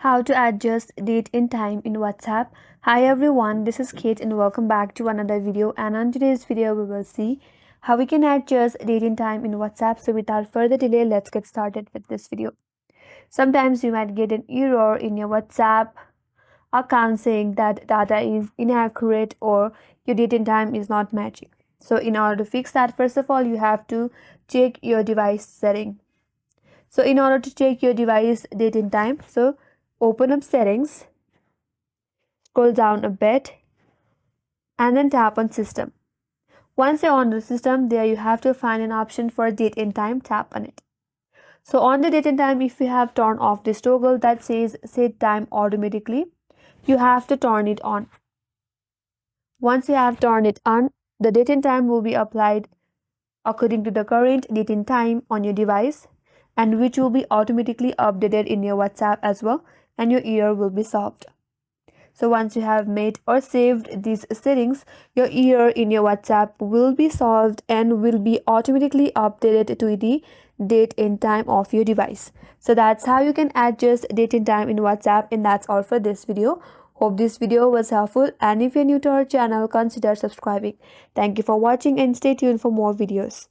How to adjust date and time in WhatsApp. Hi everyone, this is Kate and welcome back to another video, and on today's video we will see how we can adjust date and time in WhatsApp. So without further delay, let's get started with this video. Sometimes you might get an error in your WhatsApp account saying that data is inaccurate or your date and time is not matching. So in order to fix that, first of all you have to check your device setting. So in order to check your device date and time, so open up settings, scroll down a bit, and then tap on system. Once you're on the system, there you have to find an option for date and time. Tap on it. So on the date and time, if you have turned off this toggle that says set time automatically, you have to turn it on. Once you have turned it on, the date and time will be applied according to the current date and time on your device, and which will be automatically updated in your WhatsApp as well, and your error will be solved. So once you have made or saved these settings, your error in your WhatsApp will be solved and will be automatically updated to the date and time of your device. So that's how you can adjust date and time in WhatsApp, and that's all for this video. Hope this video was helpful, and if you're new to our channel, consider subscribing. Thank you for watching and stay tuned for more videos.